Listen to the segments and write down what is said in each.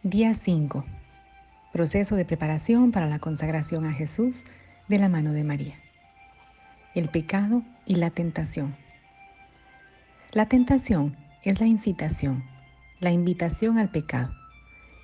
Día 5. Proceso de preparación para la consagración a Jesús de la mano de María. El pecado y la tentación. La tentación es la incitación, la invitación al pecado.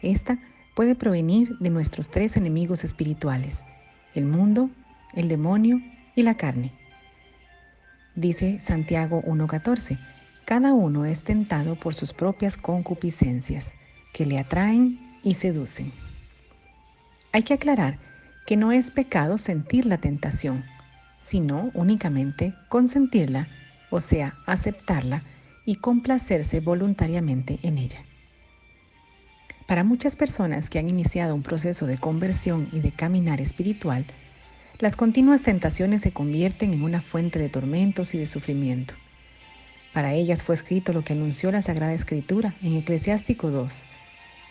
Esta puede provenir de nuestros tres enemigos espirituales: el mundo, el demonio y la carne. Dice Santiago 1:14, cada uno es tentado por sus propias concupiscencias, que le atraen y seducen. Hay que aclarar que no es pecado sentir la tentación, sino únicamente consentirla, o sea, aceptarla y complacerse voluntariamente en ella. Para muchas personas que han iniciado un proceso de conversión y de caminar espiritual, las continuas tentaciones se convierten en una fuente de tormentos y de sufrimiento. Para ellas fue escrito lo que anunció la Sagrada Escritura en Eclesiástico 2.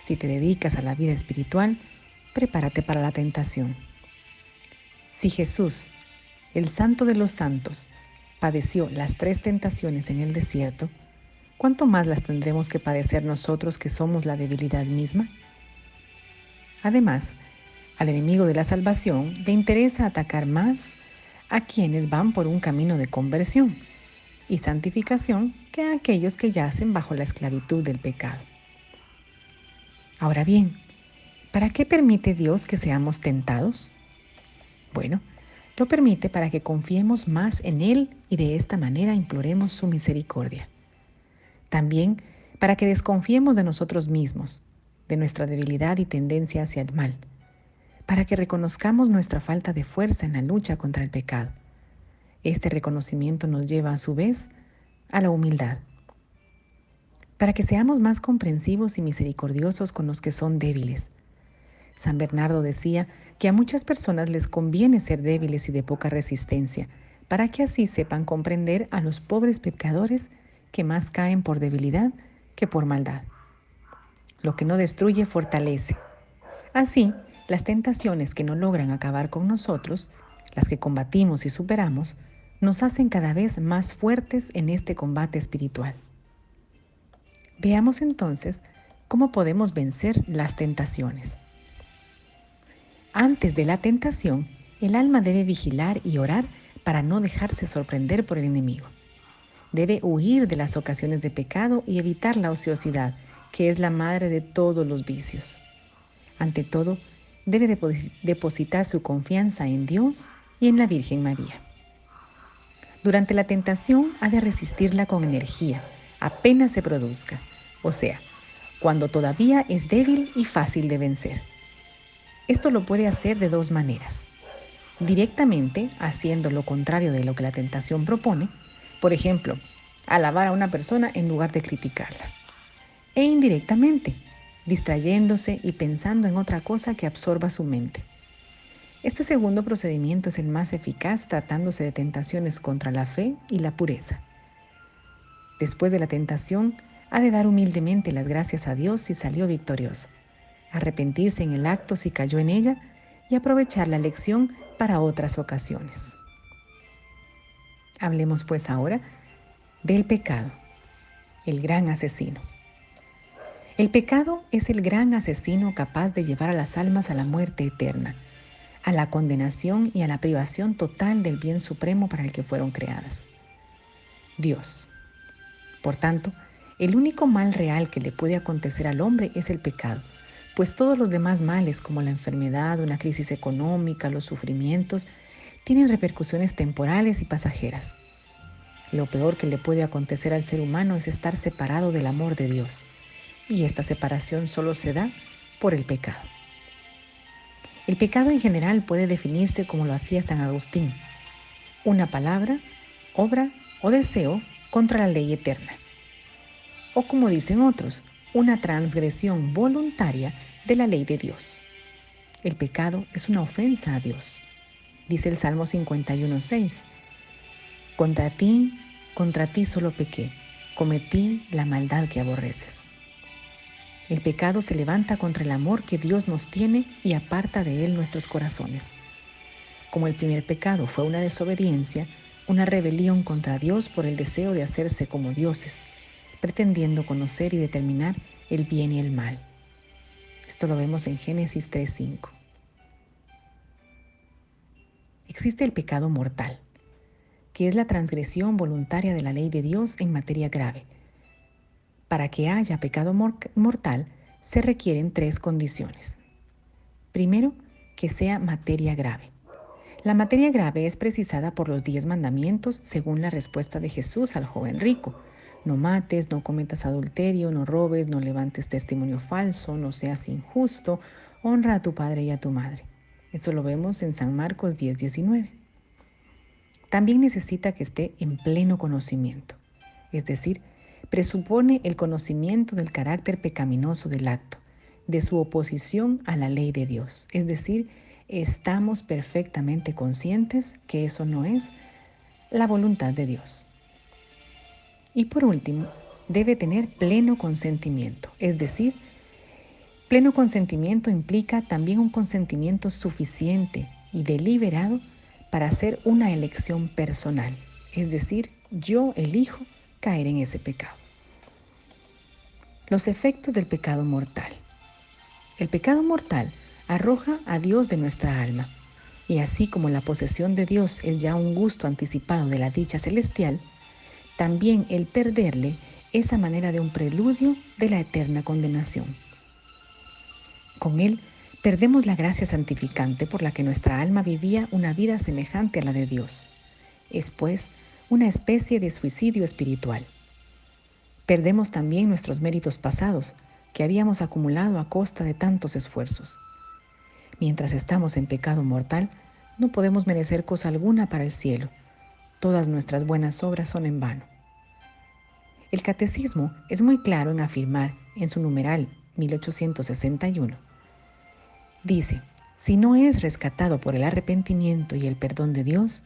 Si te dedicas a la vida espiritual, prepárate para la tentación. Si Jesús, el Santo de los Santos, padeció las 3 tentaciones en el desierto, ¿cuánto más las tendremos que padecer nosotros que somos la debilidad misma? Además, al enemigo de la salvación le interesa atacar más a quienes van por un camino de conversión y santificación que a aquellos que yacen bajo la esclavitud del pecado. Ahora bien, ¿para qué permite Dios que seamos tentados? Bueno, lo permite para que confiemos más en Él y de esta manera imploremos su misericordia. También para que desconfiemos de nosotros mismos, de nuestra debilidad y tendencia hacia el mal, para que reconozcamos nuestra falta de fuerza en la lucha contra el pecado. Este reconocimiento nos lleva a su vez a la humildad, para que seamos más comprensivos y misericordiosos con los que son débiles. San Bernardo decía que a muchas personas les conviene ser débiles y de poca resistencia, para que así sepan comprender a los pobres pecadores que más caen por debilidad que por maldad. Lo que no destruye fortalece. Así, las tentaciones que no logran acabar con nosotros, las que combatimos y superamos, nos hacen cada vez más fuertes en este combate espiritual. Veamos entonces cómo podemos vencer las tentaciones. Antes de la tentación, el alma debe vigilar y orar para no dejarse sorprender por el enemigo. Debe huir de las ocasiones de pecado y evitar la ociosidad, que es la madre de todos los vicios. Ante todo, debe depositar su confianza en Dios y en la Virgen María. Durante la tentación ha de resistirla con energía, apenas se produzca, o sea, cuando todavía es débil y fácil de vencer. Esto lo puede hacer de 2 maneras. Directamente, haciendo lo contrario de lo que la tentación propone, por ejemplo, alabar a una persona en lugar de criticarla. E indirectamente, distrayéndose y pensando en otra cosa que absorba su mente. Este segundo procedimiento es el más eficaz tratándose de tentaciones contra la fe y la pureza. Después de la tentación, ha de dar humildemente las gracias a Dios si salió victorioso, arrepentirse en el acto si cayó en ella y aprovechar la lección para otras ocasiones. Hablemos pues ahora del pecado, el gran asesino. El pecado es el gran asesino capaz de llevar a las almas a la muerte eterna, a la condenación y a la privación total del bien supremo para el que fueron creadas: Dios. Por tanto, el único mal real que le puede acontecer al hombre es el pecado, pues todos los demás males, como la enfermedad, una crisis económica, los sufrimientos, tienen repercusiones temporales y pasajeras. Lo peor que le puede acontecer al ser humano es estar separado del amor de Dios, y esta separación solo se da por el pecado. El pecado en general puede definirse como lo hacía San Agustín: una palabra, obra o deseo contra la ley eterna. O como dicen otros, una transgresión voluntaria de la ley de Dios. El pecado es una ofensa a Dios. Dice el Salmo 51:6, contra ti solo pequé, cometí la maldad que aborreces. El pecado se levanta contra el amor que Dios nos tiene y aparta de él nuestros corazones. Como el primer pecado fue una desobediencia, una rebelión contra Dios por el deseo de hacerse como dioses, pretendiendo conocer y determinar el bien y el mal. Esto lo vemos en Génesis 3:5. Existe el pecado mortal, que es la transgresión voluntaria de la ley de Dios en materia grave. Para que haya pecado mortal, se requieren 3 condiciones. Primero, que sea materia grave. La materia grave es precisada por los 10 mandamientos según la respuesta de Jesús al joven rico. No mates, no cometas adulterio, no robes, no levantes testimonio falso, no seas injusto, honra a tu padre y a tu madre. Eso lo vemos en San Marcos 10:19. También necesita que esté en pleno conocimiento, es decir, presupone el conocimiento del carácter pecaminoso del acto, de su oposición a la ley de Dios, es decir, estamos perfectamente conscientes que eso no es la voluntad de Dios. Y por último, debe tener pleno consentimiento, es decir, pleno consentimiento implica también un consentimiento suficiente y deliberado para hacer una elección personal, es decir, yo elijo caer en ese pecado. Los efectos del pecado mortal. El pecado mortal arroja a Dios de nuestra alma, y así como la posesión de Dios es ya un gusto anticipado de la dicha celestial, también el perderle es a manera de un preludio de la eterna condenación. Con él perdemos la gracia santificante por la que nuestra alma vivía una vida semejante a la de Dios. Es pues una especie de suicidio espiritual. Perdemos también nuestros méritos pasados que habíamos acumulado a costa de tantos esfuerzos. Mientras estamos en pecado mortal, no podemos merecer cosa alguna para el cielo. Todas nuestras buenas obras son en vano. El Catecismo es muy claro en afirmar en su numeral 1861. Dice, si no es rescatado por el arrepentimiento y el perdón de Dios,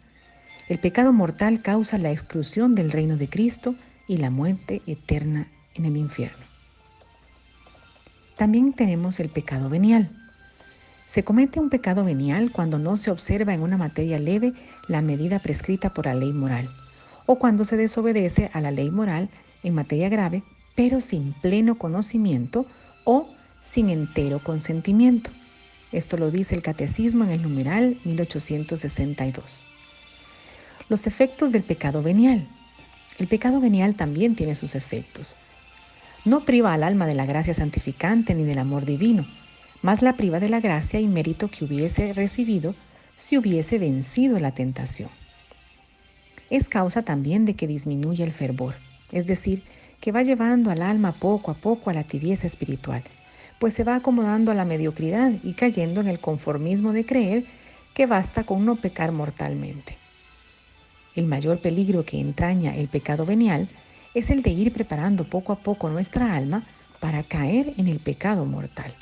el pecado mortal causa la exclusión del reino de Cristo y la muerte eterna en el infierno. También tenemos el pecado venial. Se comete un pecado venial cuando no se observa en una materia leve la medida prescrita por la ley moral, o cuando se desobedece a la ley moral en materia grave, pero sin pleno conocimiento o sin entero consentimiento. Esto lo dice el Catecismo en el numeral 1862. Los efectos del pecado venial. El pecado venial también tiene sus efectos. No priva al alma de la gracia santificante ni del amor divino, mas la priva de la gracia y mérito que hubiese recibido si hubiese vencido la tentación. Es causa también de que disminuya el fervor, es decir, que va llevando al alma poco a poco a la tibieza espiritual, pues se va acomodando a la mediocridad y cayendo en el conformismo de creer que basta con no pecar mortalmente. El mayor peligro que entraña el pecado venial es el de ir preparando poco a poco nuestra alma para caer en el pecado mortal,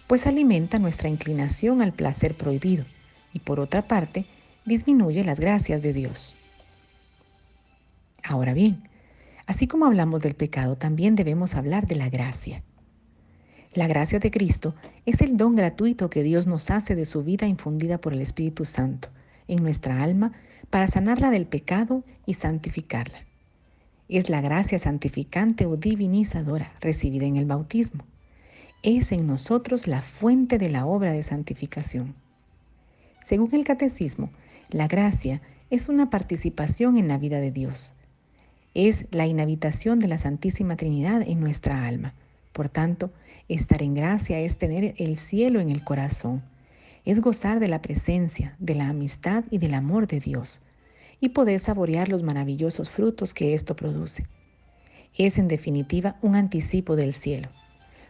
pues alimenta nuestra inclinación al placer prohibido y por otra parte disminuye las gracias de Dios. Ahora bien, así como hablamos del pecado, también debemos hablar de la gracia. La gracia de Cristo es el don gratuito que Dios nos hace de su vida infundida por el Espíritu Santo en nuestra alma para sanarla del pecado y santificarla. Es la gracia santificante o divinizadora recibida en el bautismo. Es en nosotros la fuente de la obra de santificación. Según el Catecismo, la gracia es una participación en la vida de Dios. Es la inhabitación de la Santísima Trinidad en nuestra alma. Por tanto, estar en gracia es tener el cielo en el corazón, es gozar de la presencia, de la amistad y del amor de Dios, y poder saborear los maravillosos frutos que esto produce. Es, en definitiva, un anticipo del cielo.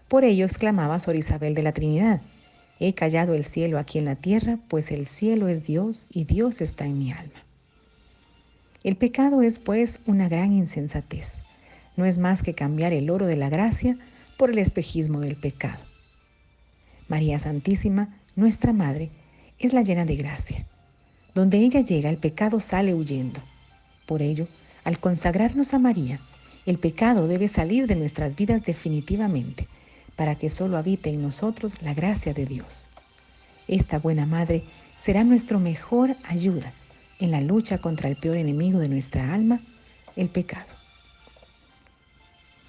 Por ello exclamaba Sor Isabel de la Trinidad, he callado el cielo aquí en la tierra, pues el cielo es Dios y Dios está en mi alma. El pecado es, pues, una gran insensatez. No es más que cambiar el oro de la gracia por el espejismo del pecado. María Santísima, nuestra Madre, es la llena de gracia. Donde ella llega, el pecado sale huyendo. Por ello, al consagrarnos a María, el pecado debe salir de nuestras vidas definitivamente, para que solo habite en nosotros la gracia de Dios. Esta buena Madre será nuestra mejor ayuda en la lucha contra el peor enemigo de nuestra alma, el pecado.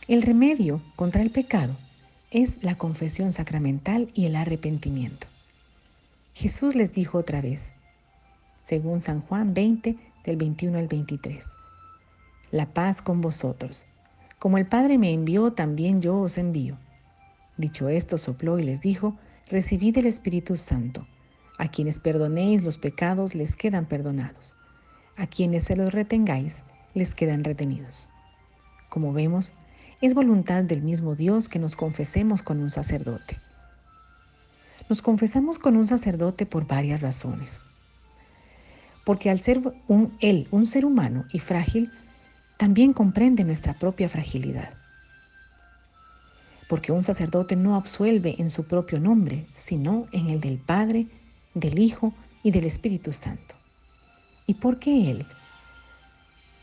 El remedio contra el pecado es la confesión sacramental y el arrepentimiento. Jesús les dijo otra vez, según San Juan 20, del 21 al 23, la paz con vosotros. Como el Padre me envió, también yo os envío. Dicho esto, sopló y les dijo, recibid el Espíritu Santo. A quienes perdonéis los pecados les quedan perdonados. A quienes se los retengáis les quedan retenidos. Como vemos, es voluntad del mismo Dios que nos confesemos con un sacerdote. Nos confesamos con un sacerdote por varias razones. Porque al ser Él un ser humano y frágil, también comprende nuestra propia fragilidad. Porque un sacerdote no absuelve en su propio nombre, sino en el del Padre, del Hijo y del Espíritu Santo. Y porque Él,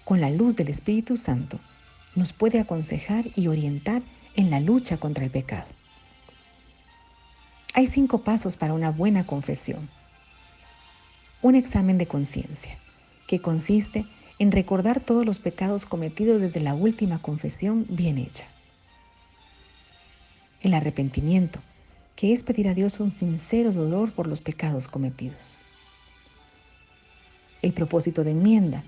con la luz del Espíritu Santo, nos puede aconsejar y orientar en la lucha contra el pecado. Hay 5 pasos para una buena confesión. Un examen de conciencia, que consiste en recordar todos los pecados cometidos desde la última confesión bien hecha. El arrepentimiento, que es pedir a Dios un sincero dolor por los pecados cometidos. El propósito de enmienda,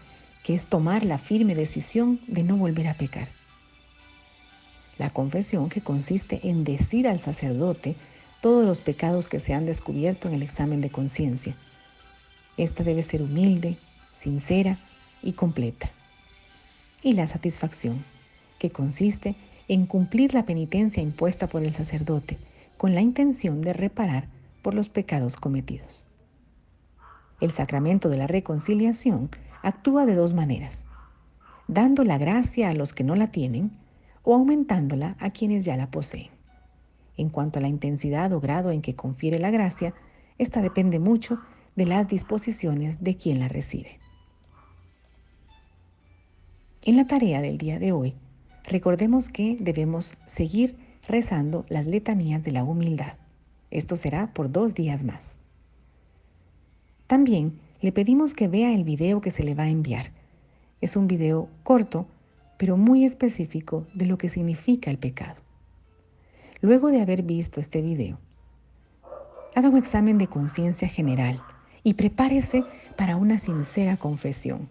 que es tomar la firme decisión de no volver a pecar. La confesión, que consiste en decir al sacerdote todos los pecados que se han descubierto en el examen de conciencia. Esta debe ser humilde, sincera y completa. Y la satisfacción, que consiste en cumplir la penitencia impuesta por el sacerdote con la intención de reparar por los pecados cometidos. El sacramento de la reconciliación actúa de 2 maneras, dando la gracia a los que no la tienen o aumentándola a quienes ya la poseen. En cuanto a la intensidad o grado en que confiere la gracia, esta depende mucho de las disposiciones de quien la recibe. En la tarea del día de hoy, recordemos que debemos seguir rezando las letanías de la humildad. Esto será por 2 días más. También le pedimos que vea el video que se le va a enviar. Es un video corto, pero muy específico de lo que significa el pecado. Luego de haber visto este video, haga un examen de conciencia general y prepárese para una sincera confesión.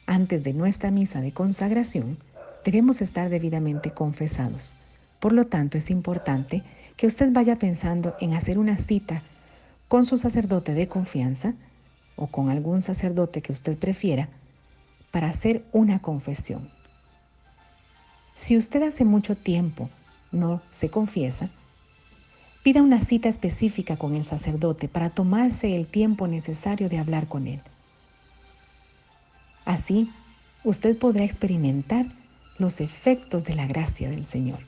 Antes de nuestra misa de consagración, debemos estar debidamente confesados. Por lo tanto, es importante que usted vaya pensando en hacer una cita con su sacerdote de confianza o con algún sacerdote que usted prefiera para hacer una confesión. Si usted hace mucho tiempo no se confiesa, pida una cita específica con el sacerdote para tomarse el tiempo necesario de hablar con él. Así, usted podrá experimentar los efectos de la gracia del Señor.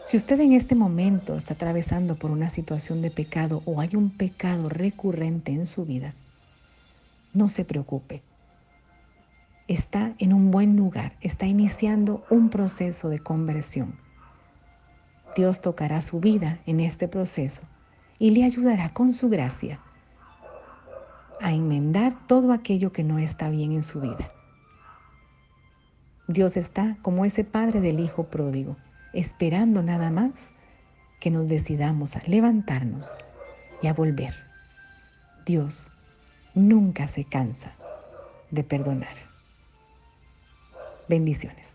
Si usted en este momento está atravesando por una situación de pecado o hay un pecado recurrente en su vida, no se preocupe. Está en un buen lugar, está iniciando un proceso de conversión. Dios tocará su vida en este proceso y le ayudará con su gracia a enmendar todo aquello que no está bien en su vida. Dios está como ese padre del hijo pródigo, esperando nada más que nos decidamos a levantarnos y a volver. Dios nunca se cansa de perdonar. Bendiciones.